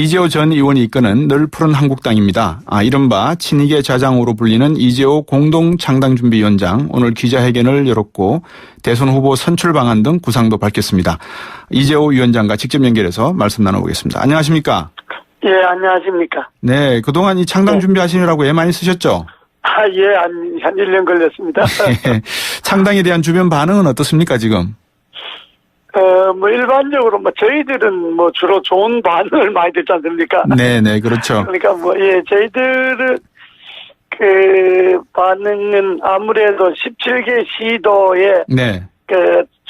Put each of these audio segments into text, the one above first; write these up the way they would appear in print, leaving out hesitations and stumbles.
이재호 전 의원이 이끄는 늘 푸른 한국당입니다. 이른바 친이계 자장으로 불리는 이재호 공동창당준비위원장 오늘 기자회견을 열었고 대선 후보 선출 방안 등 구상도 밝혔습니다. 이재호 위원장과 직접 연결해서 말씀 나눠보겠습니다. 안녕하십니까? 예, 안녕하십니까? 네, 그동안 이 창당 준비하시느라고 애 많이 쓰셨죠? 예, 한 1년 걸렸습니다. 창당에 대한 주변 반응은 어떻습니까, 지금? 일반적으로 저희들은 주로 좋은 반응을 많이 듣지 않습니까? 네네, 그렇죠. 그러니까 저희들은 반응은 아무래도 17개 시도에 네.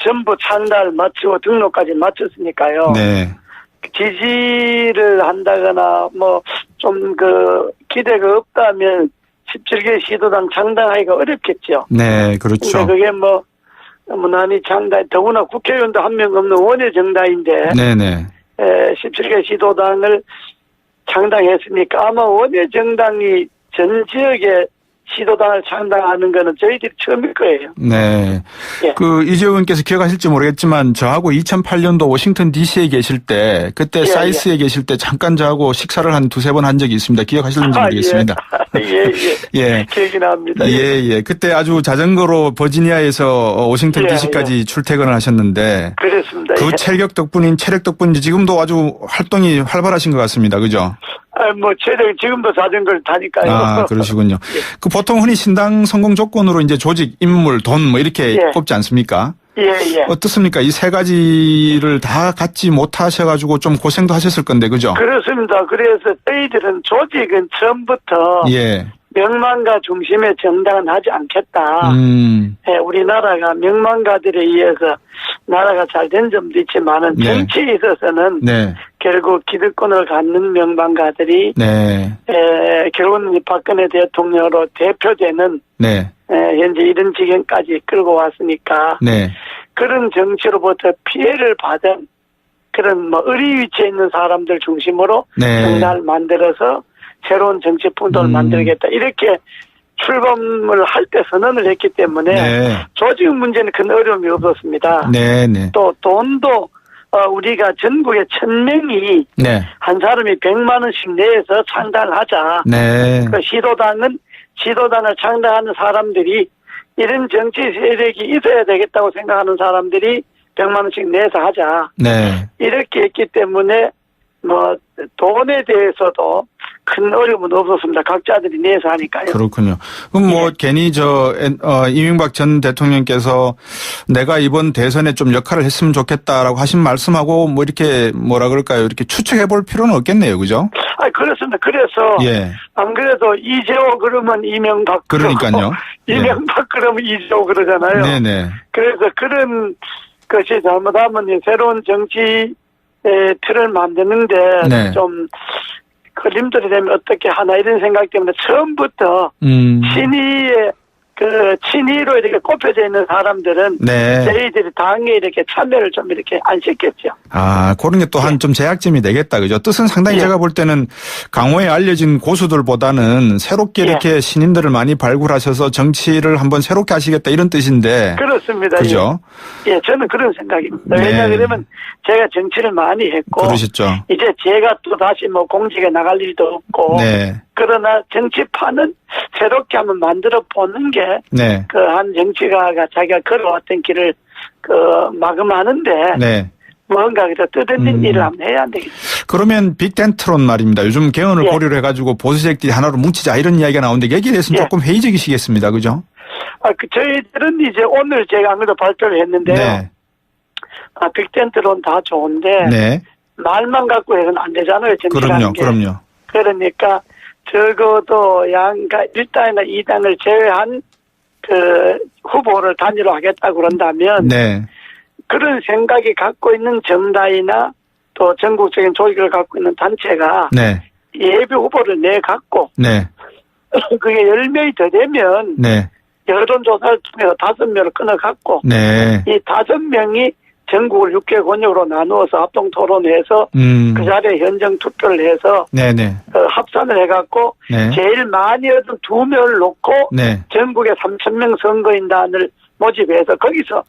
전부 창단을 마치고 등록까지 마쳤으니까요. 네. 지지를 한다거나 좀 기대가 없다면 17개 시도당 창당하기가 어렵겠죠. 네, 그렇죠. 그게 무난히 창당, 더구나 국회의원도 한 명 없는 원외 정당인데, 네네. 17개 시도당을 창당했으니까 아마 원외 정당이 전 지역에 시도당을 창당하는 거는 저희들이 처음일 거예요. 네. 예. 이재호 의원께서 기억하실지 모르겠지만 저하고 2008년도 워싱턴 DC에 계실 때 그때 사이스에 계실 때 잠깐 저하고 식사를 한 두세 번 한 적이 있습니다. 기억하실는지 모르겠습니다. 예. 기억이 납니다. 예. 그때 아주 자전거로 버지니아에서 워싱턴 DC까지 출퇴근을 하셨는데 그렇습니다. 그 체력 덕분인지 지금도 아주 활동이 활발하신 것 같습니다. 그죠? 지금도 자전거를 타니까요. 그러시군요. 예. 보통 흔히 신당 성공 조건으로 이제 조직, 인물, 돈 이렇게 꼽지 않습니까? 예. 어떻습니까? 이 세 가지를 다 갖지 못하셔가지고 좀 고생도 하셨을 건데, 그죠? 그렇습니다. 그래서 저희들은 조직은 처음부터 명망가 중심의 정당은 하지 않겠다. 우리나라가 명망가들에 의해서 나라가 잘 된 점도 있지만은 정치에 있어서는 결국 기득권을 갖는 명망가들이 결국은 박근혜 대통령으로 대표되는 현재 이런 지경까지 끌고 왔으니까 그런 정치로부터 피해를 받은 그런 의리 위치에 있는 사람들 중심으로 정당을 만들어서 새로운 정치 풍토를 만들겠다. 이렇게 출범을 할 때 선언을 했기 때문에 조직 문제는 큰 어려움이 없었습니다. 또 돈도 우리가 전국에 1000명이 한 사람이 100만 원씩 내서 창당을 하자. 그 시도당을 창당하는 사람들이 이런 정치 세력이 있어야 되겠다고 생각하는 사람들이 100만 원씩 내서 하자. 이렇게 했기 때문에 돈에 대해서도 큰 어려움은 없었습니다. 각자들이 내서 하니까요. 그렇군요. 그럼 괜히 이명박 전 대통령께서 내가 이번 대선에 좀 역할을 했으면 좋겠다라고 하신 말씀하고 이렇게 이렇게 추측해 볼 필요는 없겠네요. 그죠? 그렇습니다. 그래서 안 그래도 이재호 그러면 이명박 그러니까요. 이명박 그러면 이재호 그러잖아요. 그래서 그런 것이 잘못하면 새로운 정치 틀을 만드는데 좀 걸림돌이 되면 어떻게 하나 이런 생각 때문에 처음부터 친이로 이렇게 꼽혀져 있는 사람들은 저희들이 당에 이렇게 참여를 좀 이렇게 안 시켰죠. 그런 게 또한 좀 제약점이 되겠다. 그죠? 뜻은 상당히 제가 볼 때는 강호에 알려진 고수들보다는 새롭게 이렇게 신인들을 많이 발굴하셔서 정치를 한번 새롭게 하시겠다 이런 뜻인데. 그렇습니다. 그죠? 저는 그런 생각입니다. 왜냐하면 제가 정치를 많이 했고. 그러셨죠. 이제 제가 또 다시 공직에 나갈 일도 없고. 그러나 정치판은 새롭게 한번 만들어 보는 게 한 정치가가 자기가 걸어왔던 길을 마감하는데 뭔가 뜻있는 일을 한번 해야 안 되겠죠. 그러면 빅텐트론 말입니다. 요즘 개헌을 고려를 해가지고 보수 세력들이 하나로 뭉치자 이런 이야기가 나오는데 여기에 대해서는 조금 회의적이시겠습니다. 그죠? 저희들은 이제 오늘 제가 안 그래도 발표를 했는데요. 빅텐트론 다 좋은데 말만 갖고 해서는 안 되잖아요. 정치라는 게. 그럼요. 그러니까 적어도 양가 1당이나 2당을 제외한 후보를 단일로 하겠다고 그런다면 그런 생각이 갖고 있는 정당이나 또 전국적인 조직을 갖고 있는 단체가 예비 후보를 내갖고 그게 10명이 더 되면 여론조사를 통해서 5명을 끊어갖고 이 5명이 전국을 6개 권역으로 나누어서 합동 토론해서 그 자리에 현정 투표를 해서 합산을 해갖고 제일 많이 얻은 2명을 놓고 전국에 3,000명 선거인단을 모집해서 거기서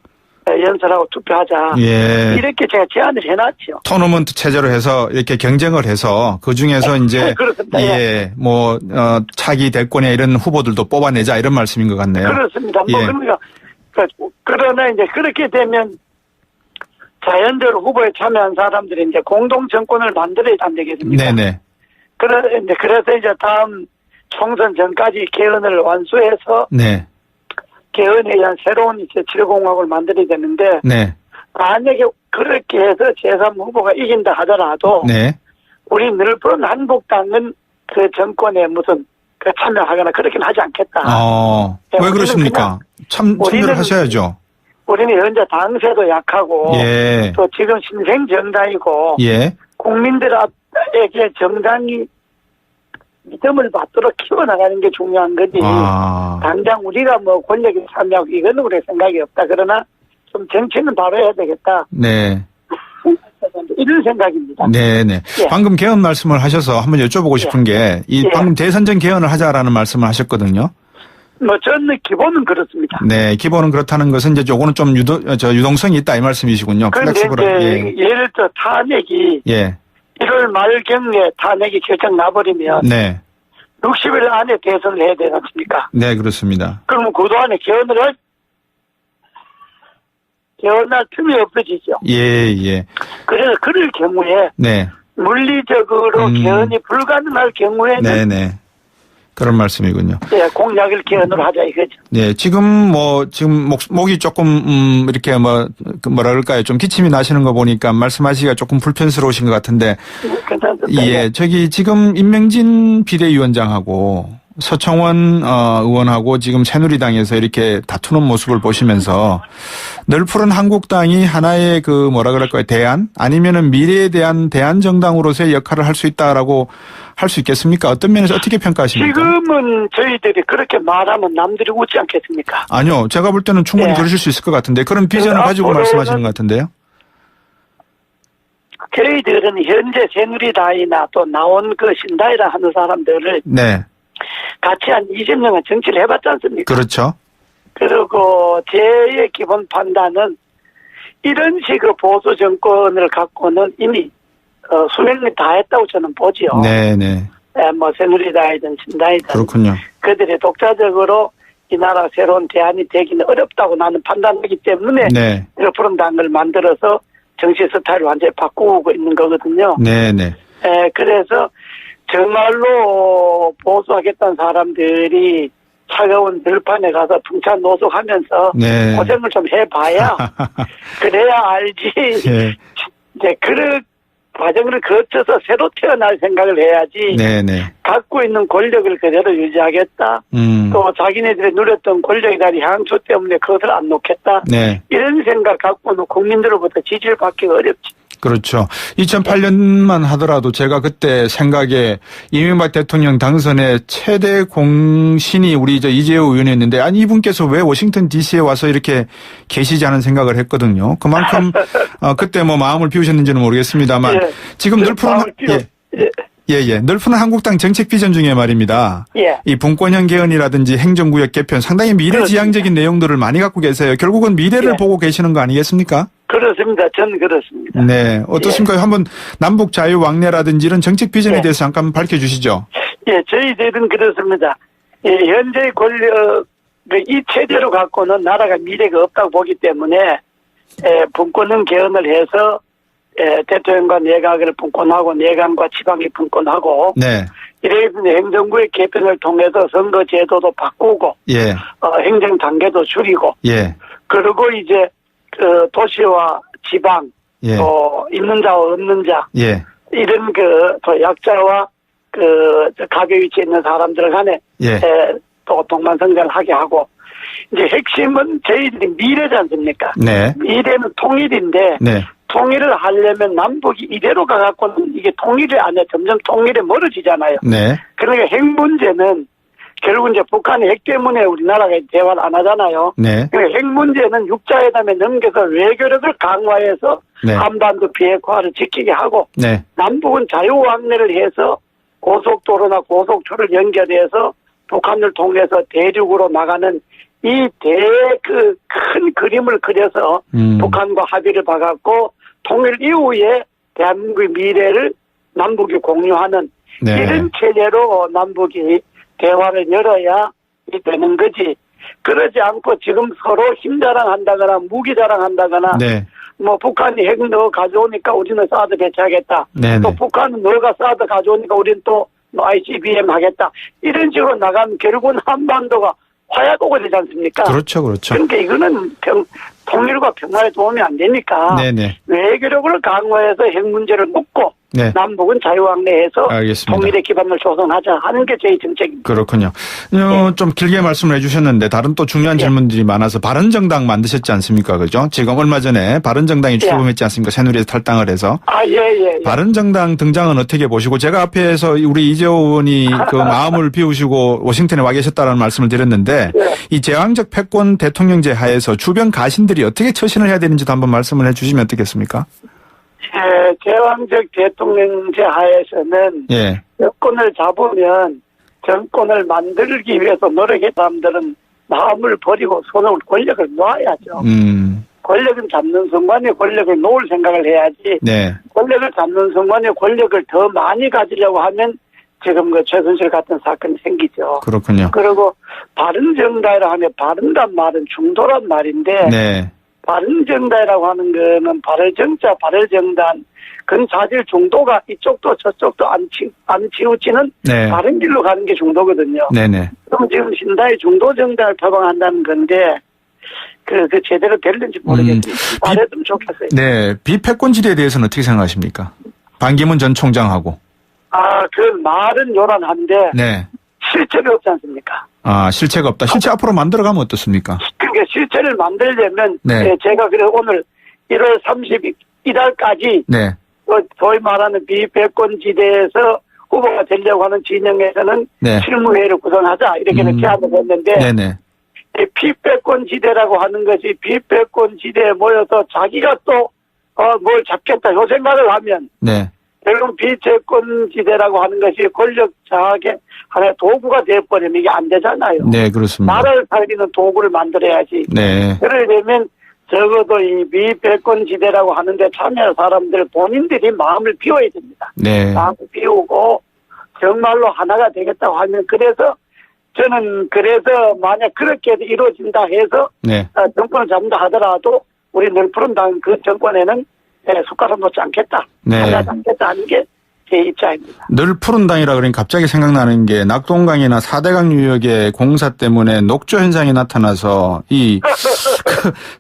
연설하고 투표하자. 예. 이렇게 제가 제안을 해놨죠. 토너먼트 체제로 해서 이렇게 경쟁을 해서 그 중에서 이제 그렇습니다. 예, 뭐 차기 대권에 이런 후보들도 뽑아내자 이런 말씀인 것 같네요. 그렇습니다. 뭐 예. 그러니까 그러나 이제 그렇게 되면 자연대로 후보에 참여한 사람들이 이제 공동 정권을 만들어야 안 되겠습니까? 네네. 그래서 이제 다음 총선 전까지 개헌을 완수해서 네. 개헌에 의한 새로운 이제 제7공화국을 만들어야 되는데 네. 만약에 그렇게 해서 제3후보가 이긴다 하더라도 네. 우리 늘푸른 한국당은 그 정권에 무슨 그 참여하거나 그렇게는 하지 않겠다. 왜 그러십니까? 참여를 하셔야죠. 우리는 현재 당세도 약하고 예. 또 지금 신생 정당이고 예. 국민들에게 정당이 믿음을 받도록 키워나가는 게 중요한 거지. 당장 우리가 뭐 권력에 참여하고 이거는 우리 생각이 없다. 그러나 좀 정치는 바로 해야 되겠다. 네. 이런 생각입니다. 네네. 예. 방금 개헌 말씀을 하셔서 한번 여쭤보고 싶은 게 이 방금 대선 전 개헌을 하자라는 말씀을 하셨거든요. 뭐 저는 기본은 그렇습니다. 네, 기본은 그렇다는 것은 이제 요거는 좀 유동성이 있다 이 말씀이시군요. 그런데 이제 예를 들어 탄핵이 1월 말경에 탄핵이 결정 나버리면 네. 60일 안에 대선을 해야 되지 않습니까? 네, 그렇습니다. 그러면 그동안에 개헌할 틈이 없어지죠. 예. 그래서 그럴 경우에 네. 물리적으로 개헌이 불가능할 경우에는 네네. 그런 말씀이군요. 네, 공약을 개헌으로 하자 이거죠. 네, 지금 목이 조금 이렇게 뭐라 그럴까요? 좀 기침이 나시는 거 보니까 말씀하시기가 조금 불편스러우신 것 같은데. 괜찮습니다. 예, 지금 임명진 비대위원장하고 서청원 의원하고 지금 새누리당에서 이렇게 다투는 모습을 보시면서 늘푸른 한국당이 하나의 뭐라 그럴까요? 대안? 아니면은 미래에 대한 대안 정당으로서의 역할을 할 수 있다라고 할 수 있겠습니까? 어떤 면에서 어떻게 평가하십니까? 지금은 저희들이 그렇게 말하면 남들이 웃지 않겠습니까? 아니요. 제가 볼 때는 충분히 그러실 수 있을 것 같은데 그런 비전을 가지고 말씀하시는 것 같은데요. 저희들은 현재 새누리당이나 또 나온 신다이라 하는 사람들을 같이 한 20년간 정치를 해봤지 않습니까? 그렇죠. 그리고 제 기본 판단은 이런 식의 보수 정권을 갖고는 이미 수명이 다 했다고 저는 보지요. 네네. 뭐 새누리당이든 신당이든 그렇군요. 그들이 독자적으로 이 나라 새로운 대안이 되기는 어렵다고 나는 판단하기 때문에 늘푸른 당을 만들어서 정치 스타일을 완전히 바꾸고 있는 거거든요. 네네. 그래서 정말로 보수하겠다는 사람들이 차가운 들판에 가서 풍찬 노숙하면서 고생을 좀 해봐야 그래야 알지. 이제 그런 과정을 거쳐서 새로 태어날 생각을 해야지. 갖고 있는 권력을 그대로 유지하겠다. 또 자기네들이 누렸던 권력이나 향수 때문에 그것을 안 놓겠다. 이런 생각 갖고는 국민들로부터 지지를 받기가 어렵지. 그렇죠. 2008년만 하더라도 제가 그때 생각에 이명박 대통령 당선의 최대 공신이 우리 이재호 의원이었는데 아니 이분께서 왜 워싱턴 DC에 와서 이렇게 계시지 않은 생각을 했거든요. 그만큼 그때 마음을 비우셨는지는 모르겠습니다만 지금 늘푸른 늘푸른 한국당 정책 비전 중에 말입니다. 이 분권형 개헌이라든지 행정구역 개편 상당히 미래지향적인 내용들을 많이 갖고 계세요. 결국은 미래를 보고 계시는 거 아니겠습니까? 그렇습니다. 저는 그렇습니다. 네. 어떻습니까? 한번 남북 자유 왕래라든지 이런 정책 비전에 대해서 잠깐 밝혀주시죠. 저희들은 그렇습니다. 현재 권력, 이 체제로 갖고는 나라가 미래가 없다고 보기 때문에 분권형 개헌을 해서 대통령과 내각을 분권하고 내각과 지방이 분권하고 이래서 행정구의 개편을 통해서 선거 제도도 바꾸고 행정 단계도 줄이고 그리고 이제 도시와 지방 또 있는 자와 없는 자 이런 또 약자와 가계 위치에 있는 사람들 간에 또 동반성장을 하게 하고 이제 핵심은 저희들이 미래지 않습니까? 미래는 통일인데 통일을 하려면 남북이 이대로 가갖고는 이게 통일이 아니라 점점 통일에 멀어지잖아요. 그러니까 핵 문제는 결국 이제 북한의 핵 때문에 우리나라가 대화를 안 하잖아요. 그러니까 핵 문제는 육자회담에 넘겨서 외교력을 강화해서 한반도 비핵화를 지키게 하고 남북은 자유왕래를 해서 고속도로나 고속철을 연결해서 북한을 통해서 대륙으로 나가는 그 큰 그림을 그려서 북한과 합의를 봐갖고 통일 이후에 대한민국의 미래를 남북이 공유하는 네. 이런 체제로 남북이 대화를 열어야 되는 거지. 그러지 않고 지금 서로 힘 자랑한다거나 무기 자랑한다거나 네. 뭐 북한이 핵 넣어 가져오니까 우리는 사드 배치하겠다. 네네. 또 북한은 너가 사드 가져오니까 우리는 또 ICBM 하겠다. 이런 식으로 나가면 결국은 한반도가 화약고가 되지 않습니까? 그렇죠, 그렇죠. 그러니까 이거는 통일과 평화에 도움이 안 되니까 네네. 외교력을 강화해서 핵 문제를 놓고 네. 남북은 자유왕래해서 알겠습니다. 통일의 기반을 조성하자 하는 게 제 정책입니다. 그렇군요. 좀 길게 말씀을 해주셨는데 다른 또 중요한 질문들이 많아서 바른정당 만드셨지 않습니까? 그죠? 지금 얼마 전에 바른정당이 출범했지 않습니까? 새누리에서 탈당을 해서. 예. 바른정당 등장은 어떻게 보시고 제가 앞에서 우리 이재호 의원이 그 마음을 비우시고 워싱턴에 와 계셨다는 말씀을 드렸는데 이 제왕적 패권 대통령제 하에서 주변 가신들이 어떻게 처신을 해야 되는지도 한번 말씀을 해주시면 어떻겠습니까? 제왕적 대통령제 하에서는 정권을 잡으면 정권을 만들기 위해서 노력했던 사람들은 마음을 버리고 손을 권력을 놓아야죠. 권력은 잡는 순간에 권력을 놓을 생각을 해야지. 권력을 잡는 순간에 권력을 더 많이 가지려고 하면 지금 그 최순실 같은 사건이 생기죠. 그렇군요. 그리고 바른정당이라 하면 바른단 말은 중도란 말인데 바른정당이라고 하는 거는 발을정자, 발을정단, 그건 사실 중도가 이쪽도 저쪽도 안 치우치는 바른 길로 가는 게 중도거든요. 그럼 지금 신다의 중도정당을 표방한다는 건데, 그 제대로 될는지 모르겠습니다. 잘했으면 좋겠어요. 네. 비패권지대에 대해서는 어떻게 생각하십니까? 반기문 전 총장하고. 그 말은 요란한데, 실체가 없지 않습니까? 실체가 없다. 실체 앞으로 만들어가면 어떻습니까? 그러니까 실체를 만들려면 제가 그래 오늘 1월 31일까지 소위 말하는 비패권지대에서 후보가 되려고 하는 진영에서는 실무회의를 구성하자 이렇게 제안을 했는데 비패권지대라고 하는 것이 비패권지대에 모여서 자기가 또 뭘 잡겠다 요 생각을 하면 결국 비패권지대라고 하는 것이 권력 장악의 하나의 도구가 되어버리면 이게 안 되잖아요. 그렇습니다. 나라를 살리는 도구를 만들어야지. 그러려면 적어도 이 비패권지대라고 하는데 참여할 사람들 본인들이 마음을 비워야 됩니다. 마음을 비우고 정말로 하나가 되겠다고 하면 그래서 저는 그래서 만약 그렇게 이루어진다 해서 정권을 잡는다 하더라도 우리 늘푸른 당 그 정권에는 숟가락 놓지 않겠다. 하지 않겠다 하는 게 제 입장입니다. 늘푸른 당이라 그러니 갑자기 생각나는 게 낙동강이나 4대강 유역의 공사 때문에 녹조 현상이 나타나서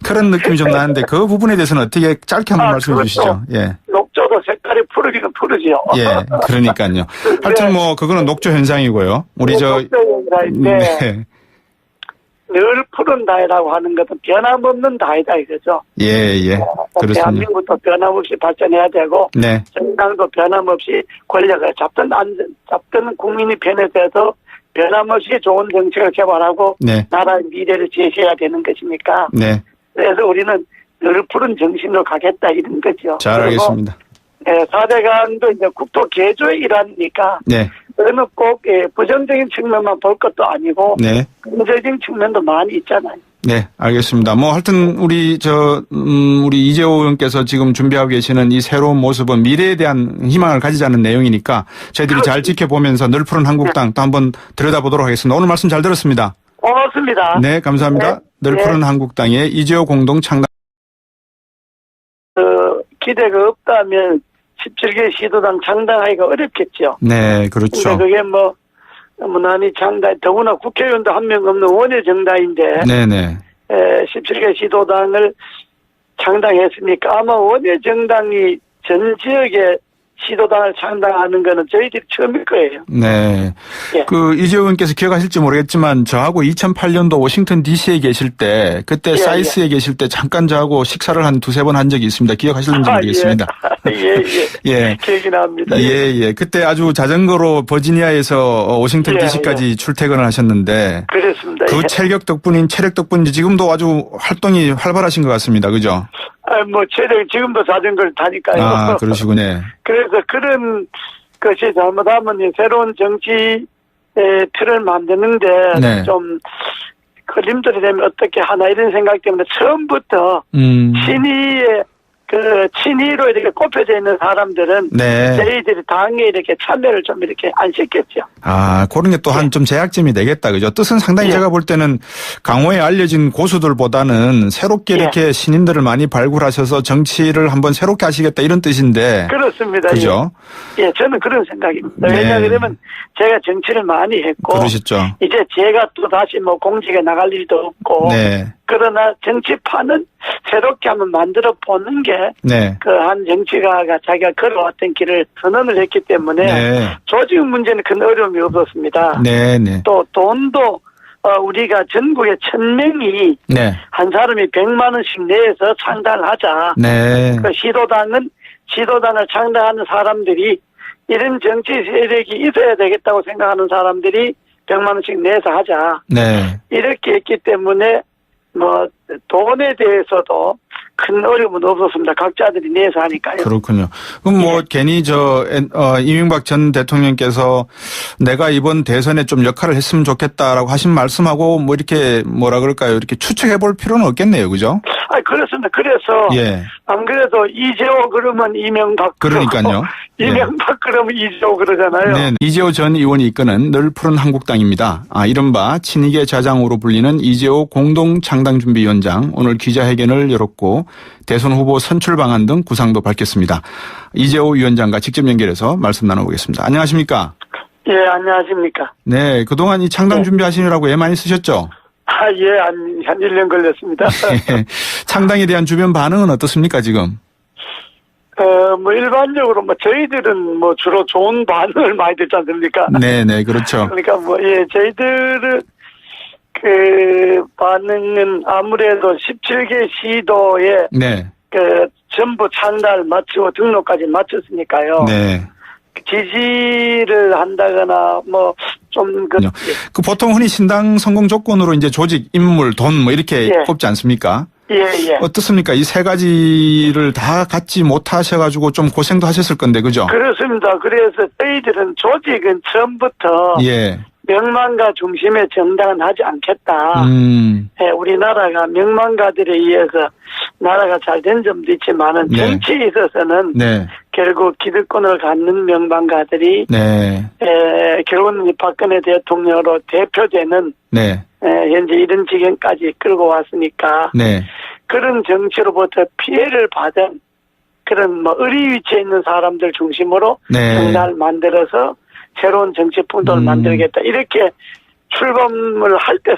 그런 느낌이 좀 나는데 그 부분에 대해서는 어떻게 짧게 한번 말씀해 주시죠. 녹조도 색깔이 푸르기는 푸르지요. 그러니까요. 하여튼 뭐 그거는 녹조 현상이고요. 우리 녹조 현상인데 늘 푸른 다이라고 하는 것은 변함없는 다이다 이거죠. 그렇습니다. 대한민국도 변함없이 발전해야 되고 정당도 변함없이 권력을 잡든 국민이 편에서 변함없이 좋은 정책을 개발하고 나라의 미래를 제시해야 되는 것이니까 그래서 우리는 늘 푸른 정신으로 가겠다 이런 거죠. 잘 알겠습니다. 4대강도 이제 국토 개조의 일환이니까 그러면 꼭 부정적인 측면만 볼 것도 아니고 긍정적인 측면도 많이 있잖아요. 알겠습니다. 뭐 하여튼 우리 이재호 의원께서 지금 준비하고 계시는 이 새로운 모습은 미래에 대한 희망을 가지자는 내용이니까 저희들이 잘 지켜보면서 늘푸른 한국당 또 한번 들여다보도록 하겠습니다. 오늘 말씀 잘 들었습니다. 고맙습니다. 감사합니다. 늘푸른 한국당의 이재호 공동 창당. 기대가 없다면 17개 시도당 창당하기가 어렵겠죠. 그렇죠. 그게 무난히 창당, 더구나 국회의원도 한 명 없는 원외 정당인데, 17개 시도당을 창당했으니까 아마 원외 정당이 전 지역에 시도당을 창당하는 거는 저희들이 처음일 거예요. 그 이재호 의원께서 기억하실지 모르겠지만 저하고 2008년도 워싱턴 DC에 계실 때 그때 사이스에 계실 때 잠깐 저하고 식사를 한 두세 번 한 적이 있습니다. 기억하실는지 모르겠습니다. 기억이 납니다. 그때 아주 자전거로 버지니아에서 워싱턴 DC까지 출퇴근을 하셨는데 그렇습니다. 그 체력 덕분인지 지금도 아주 활동이 활발하신 것 같습니다. 그죠? 체력 지금도 자전거를 타니까요. 그러시군요. 그래서 그런 것이 잘못하면 새로운 정치 틀을 만드는데 좀 걸림돌이 되면 어떻게 하나 이런 생각 때문에 처음부터 친이의 친이로 이렇게 꼽혀져 있는 사람들은 네. 저희들이 당에 이렇게 참여를 좀 이렇게 안 시켰죠. 아, 그런 게 또 한 좀 제약점이 되겠다. 그죠? 뜻은 상당히 제가 볼 때는 강호에 알려진 고수들보다는 새롭게 이렇게 신인들을 많이 발굴하셔서 정치를 한번 새롭게 하시겠다 이런 뜻인데. 그렇습니다. 그죠? 예, 저는 그런 생각입니다. 왜냐하면 제가 정치를 많이 했고. 그러셨죠. 이제 제가 또 다시 뭐 공직에 나갈 일도 없고. 네. 그러나 정치판은 새롭게 한번 만들어 보는 게 그 한 정치가가 자기가 걸어왔던 길을 선언을 했기 때문에 조직 문제는 큰 어려움이 없었습니다. 또 돈도 우리가 전국에 1,000명이 한 사람이 100만 원씩 내서 창단을 하자. 그 시도당을 창단하는 사람들이 이런 정치 세력이 있어야 되겠다고 생각하는 사람들이 100만 원씩 내서 하자. 이렇게 했기 때문에 뭐 돈에 대해서도 큰 어려움은 없었습니다. 각자들이 내서 하니까요. 그렇군요. 그럼 뭐 괜히 이명박 전 대통령께서 내가 이번 대선에 좀 역할을 했으면 좋겠다라고 하신 말씀하고 뭐 이렇게 뭐라 그럴까요? 이렇게 추측해 볼 필요는 없겠네요. 그죠? 아, 그렇습니다. 그래서 안 그래도 이재호 그러면 이명박 그러니까요. 이명박 그러면 이재호 그러잖아요. 네. 이재호 전 의원이 이끄는 늘 푸른 한국당입니다. 이른바 친이계 자장으로 불리는 이재호 공동창당준비위원장 오늘 기자회견을 열었고 대선 후보 선출 방안 등 구상도 밝혔습니다. 이재호 위원장과 직접 연결해서 말씀 나눠보겠습니다. 안녕하십니까? 예, 안녕하십니까? 네, 그동안 이 창당 준비하시느라고 애 많이 쓰셨죠? 한 1년 걸렸습니다. 창당에 대한 주변 반응은 어떻습니까, 지금? 뭐 일반적으로 뭐 저희들은 뭐 주로 좋은 반응을 많이 듣지 않습니까? 네네, 그렇죠. 그러니까 뭐 저희들은 그 반응은 아무래도 17개 시도에 전부 창단을 마치고 등록까지 마쳤으니까요. 지지를 한다거나 뭐 좀 그 보통 흔히 신당 성공 조건으로 이제 조직, 인물, 돈 뭐 이렇게 꼽지 않습니까? 어떻습니까? 이 세 가지를 다 갖지 못하셔가지고 좀 고생도 하셨을 건데, 그죠? 그렇습니다. 그래서 저희들은 조직은 처음부터 명망가 중심의 정당은 하지 않겠다. 우리나라가 명망가들에 의해서 나라가 잘 된 점도 있지만은 정치에 있어서는 결국 기득권을 갖는 명망가들이 결국은 박근혜 대통령으로 대표되는 현재 이런 지경까지 끌고 왔으니까 그런 정치로부터 피해를 받은 그런 뭐 의리 위치에 있는 사람들 중심으로 정당을 만들어서 새로운 정치 풍토를 만들겠다. 이렇게 출범을 할 때